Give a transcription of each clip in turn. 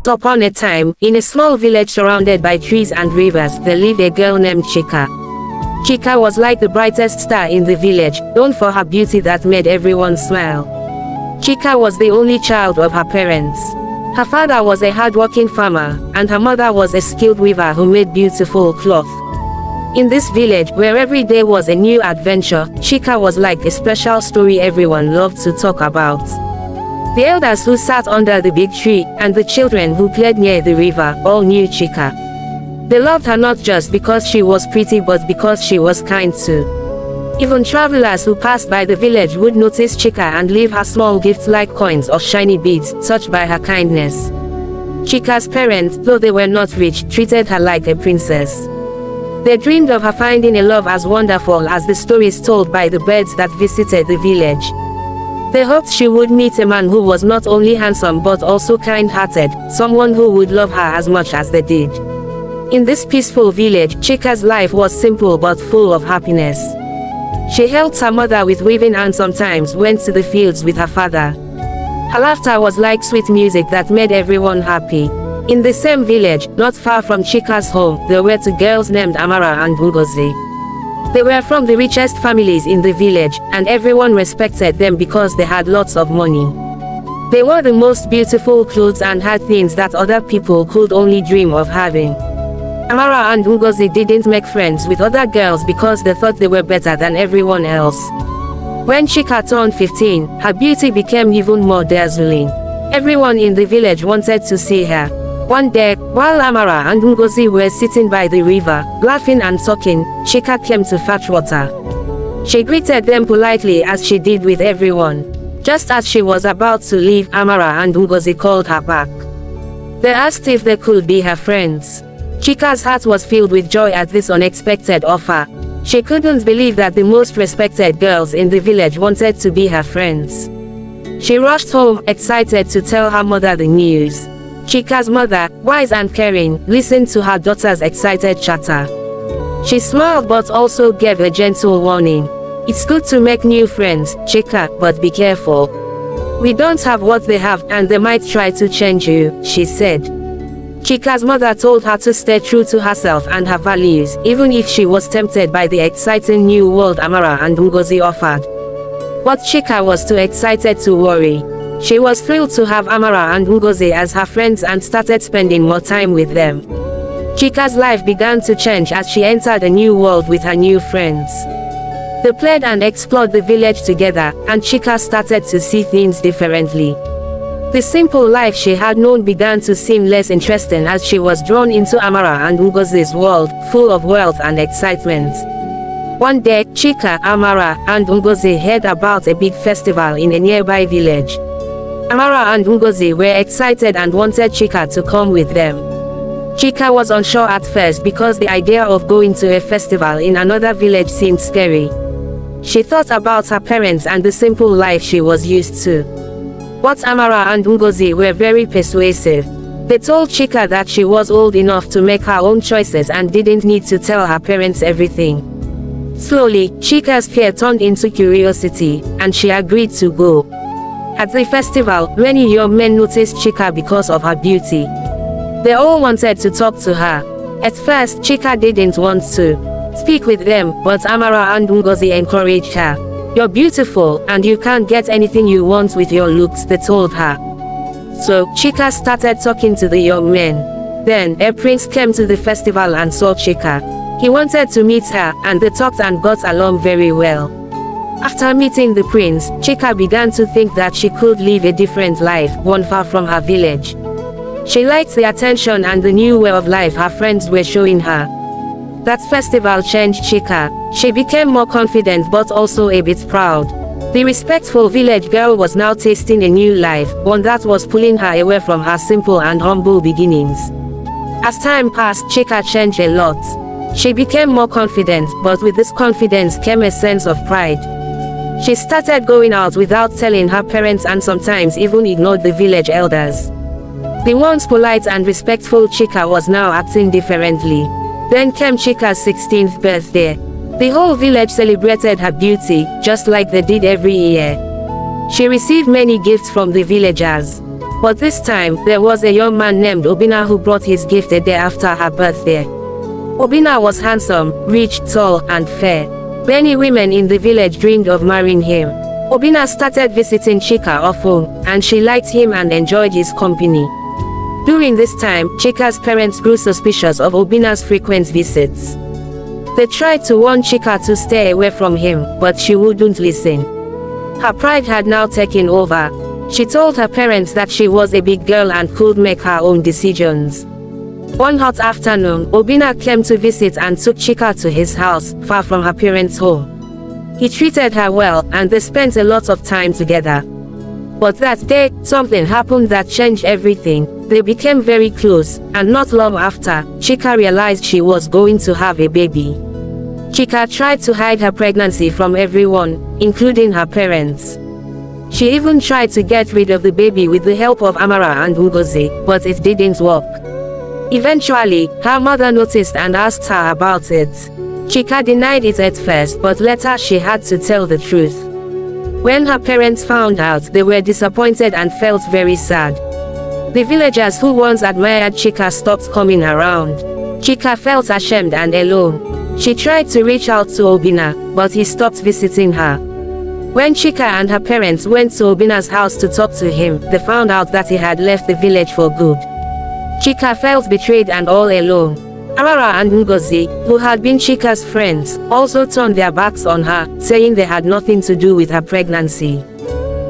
Upon a time, in a small village surrounded by trees and rivers, there lived a girl named Chika. Chika was like the brightest star in the village, known for her beauty that made everyone smile. Chika was the only child of her parents. Her father was a hardworking farmer, and her mother was a skilled weaver who made beautiful cloth. In this village, where every day was a new adventure, Chika was like a special story everyone loved to talk about. The elders who sat under the big tree, and the children who played near the river, all knew Chika. They loved her not just because she was pretty but because she was kind too. Even travelers who passed by the village would notice Chika and leave her small gifts like coins or shiny beads, touched by her kindness. Chika's parents, though they were not rich, treated her like a princess. They dreamed of her finding a love as wonderful as the stories told by the birds that visited the village. They hoped she would meet a man who was not only handsome but also kind-hearted, someone who would love her as much as they did. In this peaceful village, Chika's life was simple but full of happiness. She helped her mother with weaving and sometimes went to the fields with her father. Her laughter was like sweet music that made everyone happy. In the same village, not far from Chika's home, there were two girls named Amara and Ngozi. They were from the richest families in the village, and everyone respected them because they had lots of money. They wore the most beautiful clothes and had things that other people could only dream of having. Amara and Ngozi didn't make friends with other girls because they thought they were better than everyone else. When Chika turned 15, her beauty became even more dazzling. Everyone in the village wanted to see her. One day, while Amara and Ngozi were sitting by the river, laughing and talking, Chika came to fetch water. She greeted them politely as she did with everyone. Just as she was about to leave, Amara and Ngozi called her back. They asked if they could be her friends. Chika's heart was filled with joy at this unexpected offer. She couldn't believe that the most respected girls in the village wanted to be her friends. She rushed home, excited to tell her mother the news. Chika's mother, wise and caring, listened to her daughter's excited chatter. She smiled but also gave a gentle warning. It's good to make new friends, Chika, but be careful. We don't have what they have and they might try to change you, she said. Chika's mother told her to stay true to herself and her values, even if she was tempted by the exciting new world Amara and Ngozi offered. But Chika was too excited to worry. She was thrilled to have Amara and Ngozi as her friends and started spending more time with them. Chika's life began to change as she entered a new world with her new friends. They played and explored the village together, and Chika started to see things differently. The simple life she had known began to seem less interesting as she was drawn into Amara and Ngozi's world, full of wealth and excitement. One day, Chika, Amara, and Ngozi heard about a big festival in a nearby village. Amara and Ngozi were excited and wanted Chika to come with them. Chika was unsure at first because the idea of going to a festival in another village seemed scary. She thought about her parents and the simple life she was used to. But Amara and Ngozi were very persuasive. They told Chika that she was old enough to make her own choices and didn't need to tell her parents everything. Slowly, Chika's fear turned into curiosity, and she agreed to go. At the festival, many young men noticed Chika because of her beauty. They all wanted to talk to her. At first, Chika didn't want to speak with them, but Amara and Ngozi encouraged her. You're beautiful, and you can't get anything you want with your looks, they told her. So, Chika started talking to the young men. Then, a prince came to the festival and saw Chika. He wanted to meet her, and they talked and got along very well. After meeting the prince, Chika began to think that she could live a different life, one far from her village. She liked the attention and the new way of life her friends were showing her. That festival changed Chika. She became more confident but also a bit proud. The respectful village girl was now tasting a new life, one that was pulling her away from her simple and humble beginnings. As time passed, Chika changed a lot. She became more confident, but with this confidence came a sense of pride. She started going out without telling her parents and sometimes even ignored the village elders. The once polite and respectful Chika was now acting differently. Then came Chika's 16th birthday. The whole village celebrated her beauty, just like they did every year. She received many gifts from the villagers. But this time, there was a young man named Obinna who brought his gift a day after her birthday. Obinna was handsome, rich, tall, and fair. Many women in the village dreamed of marrying him. Obinna started visiting Chika often, and she liked him and enjoyed his company. During this time, Chika's parents grew suspicious of Obinna's frequent visits. They tried to warn Chika to stay away from him, but she wouldn't listen. Her pride had now taken over. She told her parents that she was a big girl and could make her own decisions. One hot afternoon, Obinna came to visit and took Chika to his house, far from her parents' home. He treated her well, and they spent a lot of time together. But that day, something happened that changed everything. They became very close, and not long after, Chika realized she was going to have a baby. Chika tried to hide her pregnancy from everyone, including her parents. She even tried to get rid of the baby with the help of Amara and Ngozi, but it didn't work. Eventually, her mother noticed and asked her about it. Chika denied it at first, but later she had to tell the truth. When her parents found out, they were disappointed and felt very sad. The villagers who once admired Chika stopped coming around. Chika felt ashamed and alone. She tried to reach out to Obinna, but he stopped visiting her. When Chika and her parents went to Obinna's house to talk to him, they found out that he had left the village for good. Chika felt betrayed and all alone. Amara and Ngozi, who had been Chika's friends, also turned their backs on her, saying they had nothing to do with her pregnancy.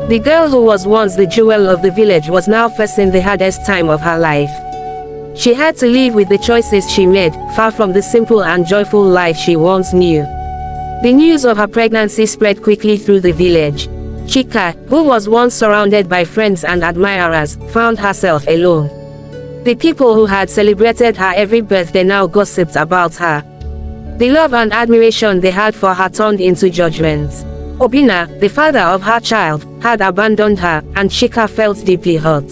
The girl who was once the jewel of the village was now facing the hardest time of her life. She had to live with the choices she made, far from the simple and joyful life she once knew. The news of her pregnancy spread quickly through the village. Chika, who was once surrounded by friends and admirers, found herself alone. The people who had celebrated her every birthday now gossiped about her. The love and admiration they had for her turned into judgments. Obinna, the father of her child, had abandoned her, and Chika felt deeply hurt.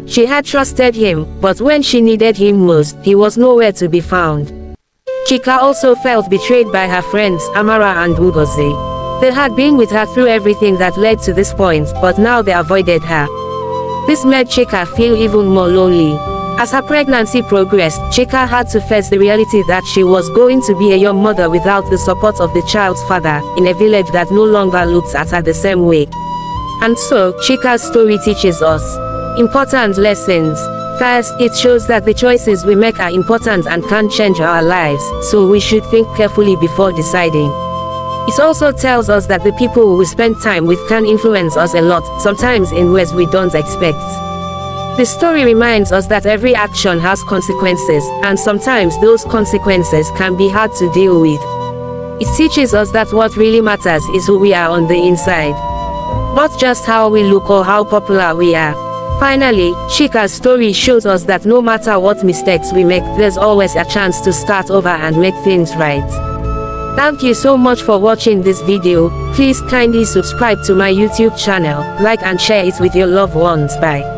She had trusted him, but when she needed him most, he was nowhere to be found. Chika also felt betrayed by her friends, Amara and Ngozi. They had been with her through everything that led to this point, but now they avoided her. This made Chika feel even more lonely. As her pregnancy progressed, Chika had to face the reality that she was going to be a young mother without the support of the child's father, in a village that no longer looked at her the same way. And so, Chika's story teaches us important lessons. First, it shows that the choices we make are important and can change our lives, so we should think carefully before deciding. It also tells us that the people we spend time with can influence us a lot, sometimes in ways we don't expect. The story reminds us that every action has consequences, and sometimes those consequences can be hard to deal with. It teaches us that what really matters is who we are on the inside, not just how we look or how popular we are. Finally, Chika's story shows us that no matter what mistakes we make, there's always a chance to start over and make things right. Thank you so much for watching this video. Please kindly subscribe to my YouTube channel, like and share it with your loved ones. Bye.